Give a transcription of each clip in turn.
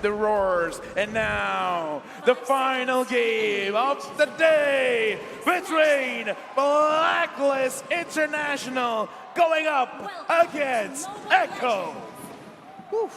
the roars. And now, the final game of the day between Blacklist International going up against Echo. Whew.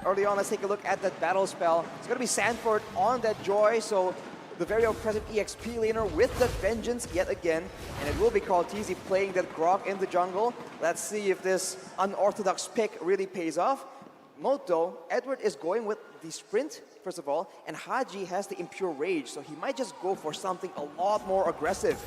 Early on, let's take a look at that battle spell. It's going to be Sanford on that Joy, so the very oppressive EXP laner with that Vengeance yet again. And it will be Teasy playing that Grok in the jungle. Let's see if this unorthodox pick really pays off. Note though, Edward is going with the sprint, first of all, and Haji has the Impure Rage, so he might just go for something a lot more aggressive.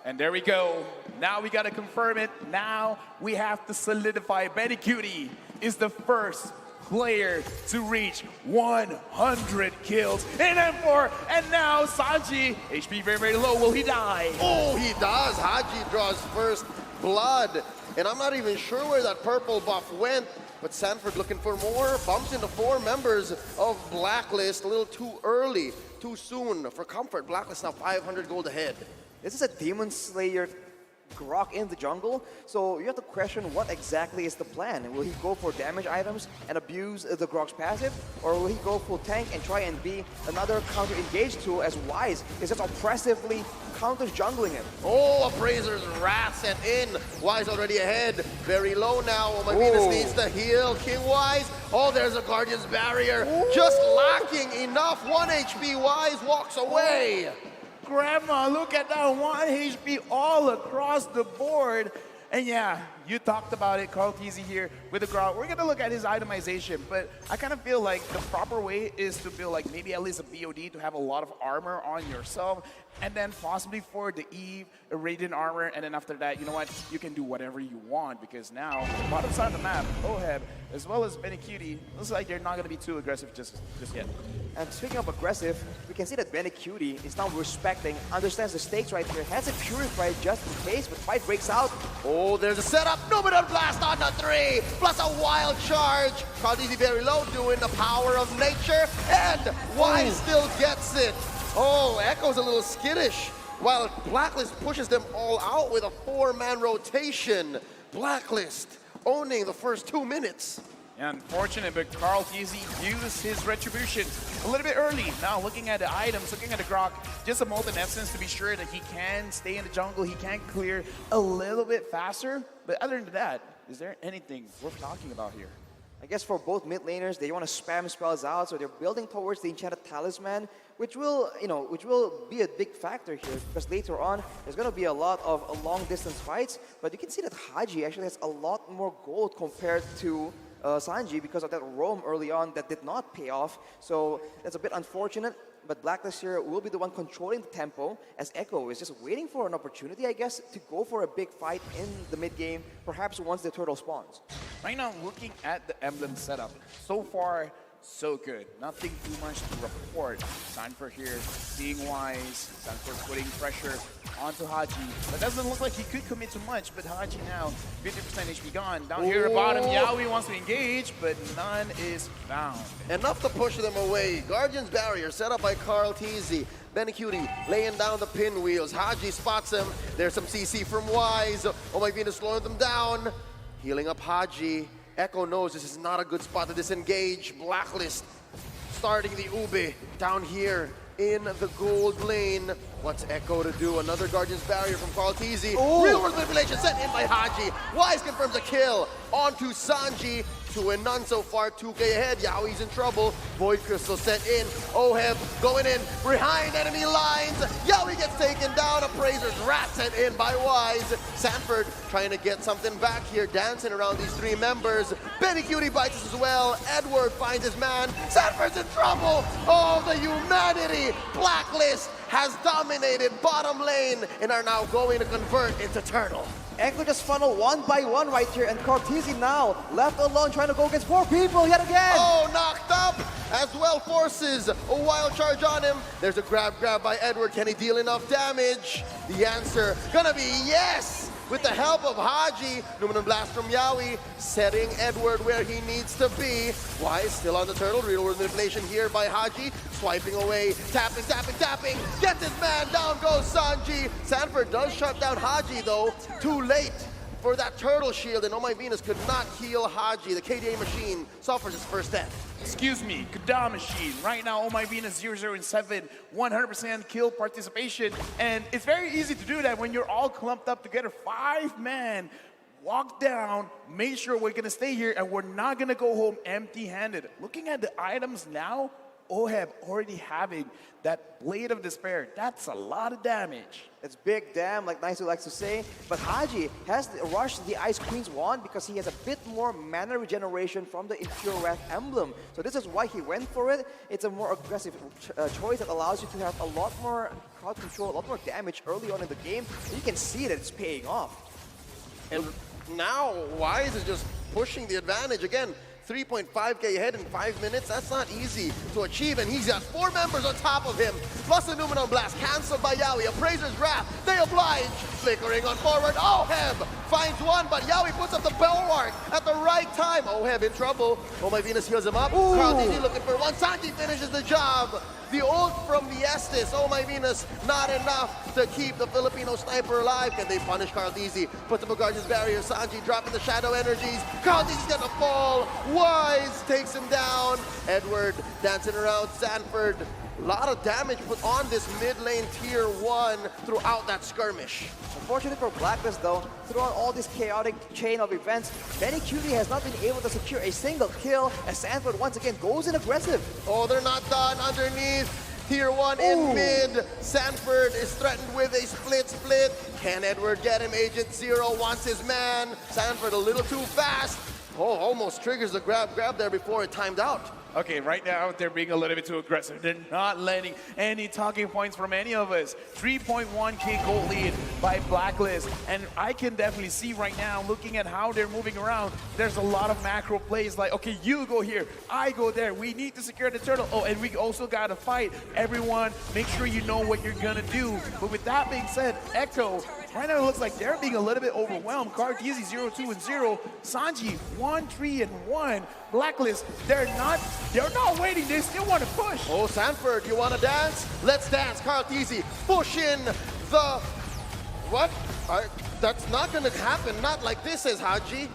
And there we go. Now we gotta confirm it. Now we have to solidify. Benny Cutie is the first player to reach 100 kills in M4. And now Sanji, HP very, very low. Will he die? Oh, he does. Haji draws first blood. And I'm not even sure where that purple buff went. But Sanford looking for more. Bumps into 4 members of Blacklist. A little too early, too soon for comfort. Blacklist now 500 gold ahead. This is a Demon Slayer Grok in the jungle, so you have to question what exactly is the plan. Will he go for damage items and abuse the Grok's passive, or will he go full tank and try and be another counter-engage tool as Wise is just oppressively counter-jungling him? Oh, Appraiser's wrath sent in. Wise already ahead, very low now. Oh my Venus needs to heal. King Wise, oh there's a Guardian's Barrier, just lacking enough. 1 HP, Wise walks away. Grandma, look at that 1 HP all across the board. And yeah, you talked about it, Carl Teasy here with the Grok. We're gonna look at his itemization, but I kind of feel like the proper way is to build like maybe at least a BOD to have a lot of armor on yourself, and then possibly for the Eve, a Radiant armor, and then after that, you know what, you can do whatever you want, because now, bottom side of the map, Oheb, as well as Benny Cutie, looks like they're not gonna be too aggressive just yet. And speaking of aggressive, we can see that Benny Cutie is now respecting, understands the stakes right here, has it purified just in case, but fight breaks out. Oh, there's a setup. Numenor Blast on the 3, plus a wild charge. Cardizi very low, doing the power of nature, and Wise still gets it. Oh, Echo's a little skittish, while Blacklist pushes them all out with a 4-man rotation. Blacklist owning the first 2 minutes. Yeah, unfortunate, but Carl Teasy used his retribution a little bit early. Now looking at the items, looking at the Grok, just a Molten Essence to be sure that he can stay in the jungle, he can clear a little bit faster. But other than that, is there anything worth talking about here? I guess for both mid laners, they want to spam spells out, so they're building towards the Enchanted Talisman, which will be a big factor here, because later on, there's going to be a lot of long distance fights, but you can see that Haji actually has a lot more gold compared to Sanji because of that roam early on that did not pay off. So that's a bit unfortunate, but Blacklist here will be the one controlling the tempo, as Echo is just waiting for an opportunity, I guess, to go for a big fight in the mid game, perhaps once the turtle spawns. Right now, looking at the emblem setup, so far, so good. Nothing too much to report. Sanford here, seeing Wise. Sanford putting pressure onto Haji. But doesn't look like he could commit too much, but Haji now, 50% HP gone. Down here bottom, Yaoi wants to engage, but none is found. Enough to push them away. Guardian's Barrier set up by Carl Teasy. Benny Cutie laying down the pinwheels. Haji spots him. There's some CC from Wise. Oh my Venus slowing them down. Healing up Haji. Echo knows this is not a good spot to disengage. Blacklist starting the Ube down here in the gold lane. What's Echo to do? Another Guardian's Barrier from Carl Teasy. Real world manipulation sent in by Haji. Wise confirms a kill onto Sanji. 2 and none so far, 2K ahead. Yaoi's in trouble. Void Crystal sent in. Oheb going in behind enemy lines. Yaoi gets taken down. Appraiser's Wrath sent in by Wise. Sanford trying to get something back here, dancing around these 3 members. Benny Cutie bites us as well. Edward finds his man. Sanford's in trouble. Oh, the humanity. Blacklist has dominated bottom lane and are now going to convert into turtle. Echo just funnel 1 by 1 right here, and Cortese now left alone trying to go against 4 people yet again. Oh, knocked up as well, forces a wild charge on him. There's a grab by Edward. Can he deal enough damage? The answer gonna be yes. With the help of Haji, Numenor Blast from Yaoi, setting Edward where he needs to be. Wise still on the turtle, real world manipulation here by Haji, swiping away, tapping, gets his man, down goes Sanji. Sanford does shut down Haji though, too late. for that turtle shield, and Oh My Venus could not heal Haji. The KDA machine suffers its first death. Excuse me, Kada Machine. Right now, Oh My Venus 0, and 7, 100% kill participation. And it's very easy to do that when you're all clumped up together. 5-man. Walk down, make sure we're gonna stay here, and we're not gonna go home empty-handed. Looking at the items now, Oheb already having that Blade of Despair. That's a lot of damage. It's big damn, like Nice likes to say. But Haji has rushed the Ice Queen's wand because he has a bit more mana regeneration from the Impure Wrath emblem. So this is why he went for it. It's a more aggressive choice that allows you to have a lot more crowd control, a lot more damage early on in the game. And you can see that it's paying off. And now Wise is just pushing the advantage again. 3.5k ahead in 5 minutes. That's not easy to achieve, and he's got 4 members on top of him. Plus the Numenon Blast cancelled by Yawi. Appraiser's Wrath, they oblige. Flickering on forward. Oheb finds one, but Yawi puts up the bulwark at the right time. Oheb in trouble. Oh My Venus heals him up. Carl Dizzy looking for one. Sanji finishes the job. The ult from the Estes, Oh My Venus, not enough to keep the Filipino sniper alive. Can they punish Carl Dizzy? Put the Guardian's barrier. Sanji dropping the shadow energies. Carl Dizzy's gonna fall. Wise takes him down. Edward dancing around Sanford. A lot of damage put on this mid lane tier 1 throughout that skirmish. Unfortunately for Blacklist though, throughout all this chaotic chain of events, Benny Cutie has not been able to secure a single kill as Sanford once again goes in aggressive. Oh, they're not done underneath. Tier 1 in mid. Sanford is threatened with a split. Can Edward get him? Agent Zero wants his man. Sanford a little too fast. Oh, almost triggers the grab there before it timed out. Okay, right now they're being a little bit too aggressive. They're not letting any talking points from any of us. 3.1k gold lead by Blacklist. And I can definitely see right now, looking at how they're moving around, there's a lot of macro plays like, okay, you go here, I go there. We need to secure the turtle. Oh, and we also got to fight. Everyone, make sure you know what you're going to do. But with that being said, Echo, right now it looks like they're being a little bit overwhelmed. Kartizi 0, 2, and 0. Sanji 1, 3, and 1. Blacklist, they're not waiting, they still want to push. Oh, Sanford, you want to dance? Let's dance. Carl Tizzy push in the... What? That's not going to happen. Not like this, says Haji.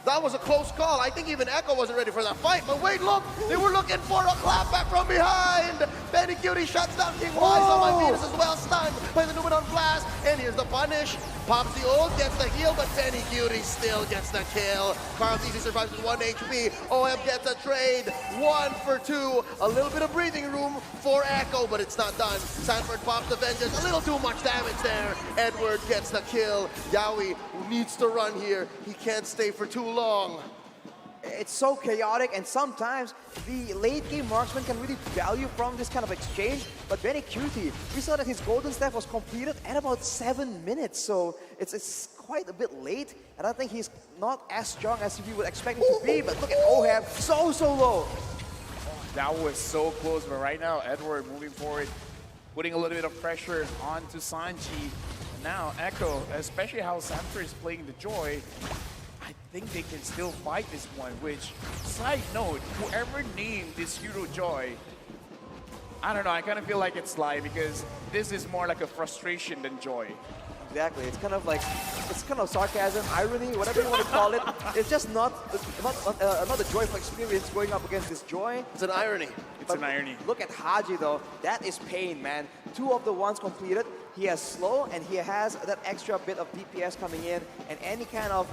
That was a close call. I think even Echo wasn't ready for that fight. But wait, look! They were looking for a clapback from behind! Benny Cutie shuts down King Wise. Oh My Venus is well stunned by the Numenon Blast. And here's the punish. Pops the ult, gets the heal, but Benny Cutie still gets the kill. Carl Tizzy survives with 1 HP. OM gets a trade. 1 for 2. A little bit of breathing room for Echo, but it's not done. Sanford pops the Vengeance. A little too much damage there. Edward gets the kill. Yawi needs to run here. He can't stay for too long. It's so chaotic, and sometimes the late game marksman can really value from this kind of exchange. But Benny Cutie, we saw that his golden staff was completed at about 7 minutes, so it's quite a bit late, and I think he's not as strong as we would expect him to be. But look at Oheb, so low. That was so close, but right now Edward moving forward, putting a little bit of pressure onto Sanji. Now Echo, especially how Sanford is playing the Joy, I think they can still fight this one, which, side note, whoever named this hero Joy, I don't know, I kind of feel like it's Sly because this is more like a frustration than joy. Exactly, it's kind of sarcasm, irony, whatever you want to call it. It's just not a joyful experience going up against this Joy. It's an irony. It's an irony. Look at Haji though, that is pain, man. 2 of the ones completed. He has slow and he has that extra bit of DPS coming in, and any kind of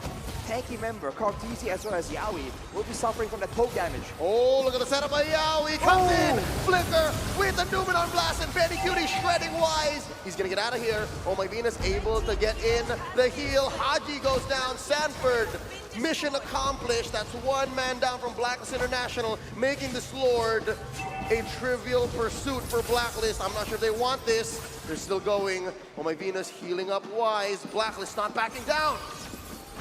tanky member, Kartizi as well as Yawi, will be suffering from that poke damage. Oh, look at the setup by Yawi. Comes in, Flicker with the Numenon Blast, and Benny Cutie shredding Wise. He's gonna get out of here. Oh My Venus able to get in the heal. Haji goes down. Sanford, mission accomplished. That's 1 man down from Blacklist International, making this Lord a trivial pursuit for Blacklist. I'm not sure if they want this. They're still going. Oh My Venus healing up Wise. Blacklist not backing down.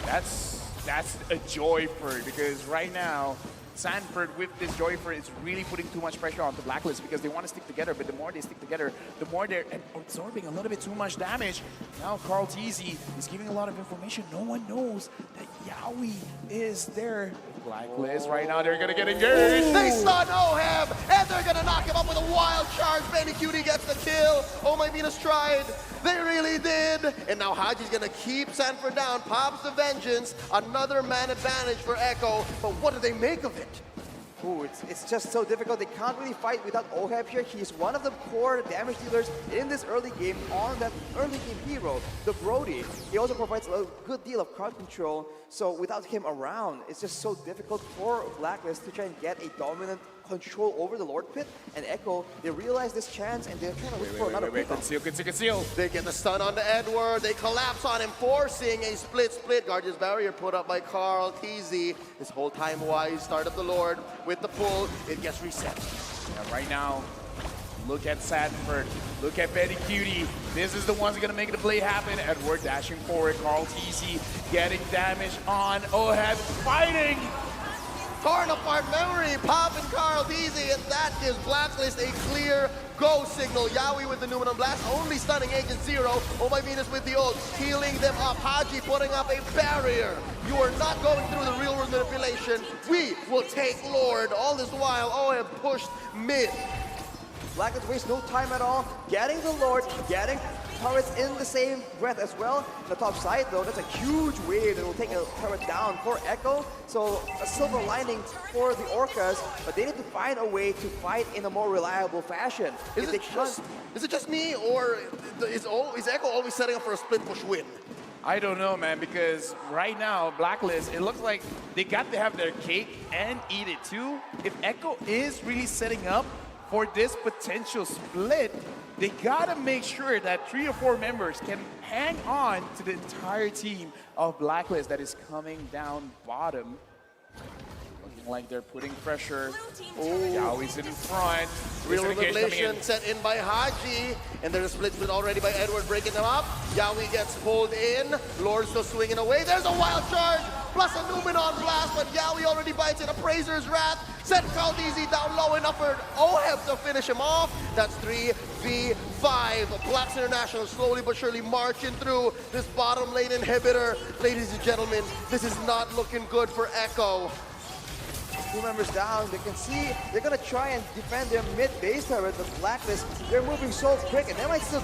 That's a Joyford because right now Sanford with this Joyford is really putting too much pressure on the Blacklist because they want to stick together, but the more they stick together, the more they're absorbing a little bit too much damage. Now Carl Tizzy is giving a lot of information. No one knows that Yawi is there. Blacklist right now, they're gonna get engaged. They stun Oheb, and they're gonna knock him up with a wild charge. Benny Cutie gets the kill. Oh my Venus tried. They really did. And now Haji's gonna keep Sanford down. Pops the Vengeance. Another man advantage for Echo. But what do they make of it? Ooh, it's just so difficult. They can't really fight without Oheb here. He's one of the core damage dealers in this early game on that early game hero, the Brody. He also provides a good deal of crowd control. So without him around, it's just so difficult for Blacklist to try and get a dominant control over the Lord Pit. And Echo, they realize this chance and they're trying to look for another pick. Conceal. They get the stun onto Edward. They collapse on him, forcing a split. Guardian's Barrier put up by Carl TZ. This whole time wise, start of the Lord with the pull. It gets reset. Yeah, right now, look at Sanford. Look at Betty Cutie. This is the ones going to make the play happen. Edward dashing forward. Carl TZ getting damage on Oheb. Fighting. Torn apart memory, popping Carl TZ, and that gives Blacklist a clear go signal. Yawi with the Numenor Blast, only stunning Agent Zero. Oh my Venus with the ult, healing them up. Haji putting up a barrier. You are not going through the real world manipulation. We will take Lord. All this while, Oheb pushed mid. Blacklist wastes no time at all, getting the Lord, getting turrets in the same breath as well. The top side though, that's a huge wave that will take a turret down for Echo. So a silver lining for the Orcas, but they need to find a way to fight in a more reliable fashion. Is it just me, or is Echo always setting up for a split push win? I don't know, man, because right now, Blacklist, it looks like they got to have their cake and eat it too. If Echo is really setting up for this potential split, they gotta make sure that 3 or 4 members can hang on to the entire team of Blacklist that is coming down bottom. Looking like they're putting pressure. Oh, Yaoi's in front. Real revelation set in by Haji, and there's a split already by Edward breaking them up. Yaoi gets pulled in. Lord still swinging away. There's a wild charge, plus a Numenor Blast, but Yaoi already bites it. Appraiser's Wrath. Set Carl TZ down low enough for Oheb to finish him off. That's 3v5. Blacks International slowly but surely marching through this bottom lane inhibitor. Ladies and gentlemen, this is not looking good for Echo. 2 members down, they can see they're gonna try and defend their mid base turret, but Blacklist, they're moving so quick and they might still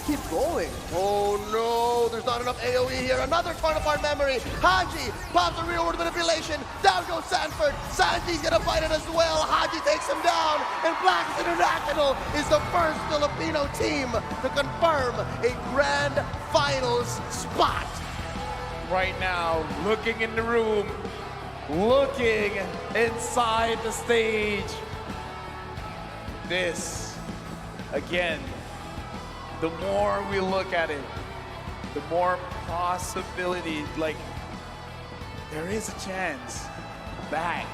keep going. Oh no, there's not enough AoE here. Another torn apart memory. Haji pops a real world manipulation. Down goes Sanford. Sanji's gonna fight it as well. Haji takes him down, and Blacklist International is the first Filipino team to confirm a grand finals spot. Right now, looking in the room, looking inside the stage. This, again, the more we look at it, the more possibility, like, there is a chance back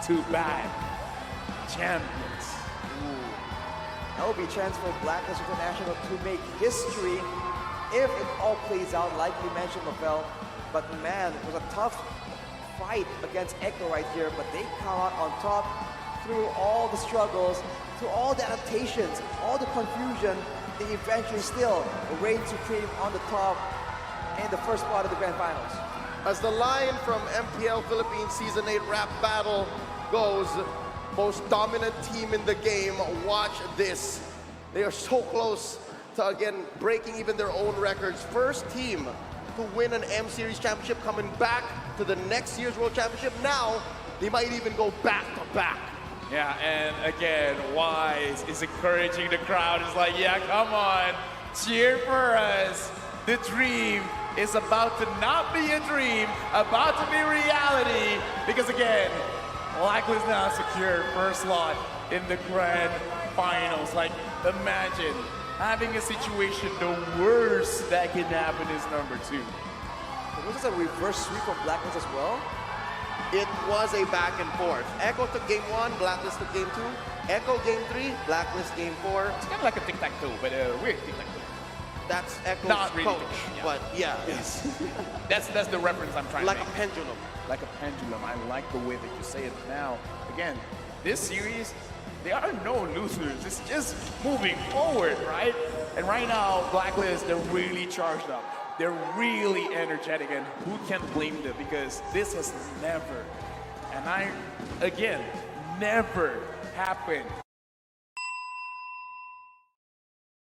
to back champions. That will be a chance for Blacklist International to make history if it all plays out like you mentioned, Mafel. But man, it was a tough fight against Echo right here, but they come out on top through all the struggles, through all the adaptations, all the confusion. They eventually still reign supreme on the top in the first part of the Grand Finals. As the line from MPL Philippines Season 8 rap battle goes, most dominant team in the game, watch this. They are so close to, again, breaking even their own records. First team to win an M-Series championship coming back to the next year's World Championship. Now, they might even go back to back. Yeah, and again, Wise is encouraging the crowd. It's like, yeah, come on, cheer for us. The dream is about to not be a dream, about to be reality. Because again, Blacklist now secured first slot in the Grand Finals. Like, imagine having a situation, the worst that can happen is number 2. Was this a reverse sweep from Blacklist as well? It was a back and forth. Echo took game 1, Blacklist took game 2. Echo game 3, Blacklist game 4. It's kind of like a tic-tac-toe, but a weird tic-tac-toe. That's Echo's Not really, coach, yeah. but yeah. Yes. that's the reference I'm trying Like to a make. pendulum. Like a pendulum. I like the way that you say it now. Again, this series, there are no losers. It's just moving forward, right? And right now, Blacklist, they're really charged up. They're really energetic, and who can blame them? Because this has never, and again, never happened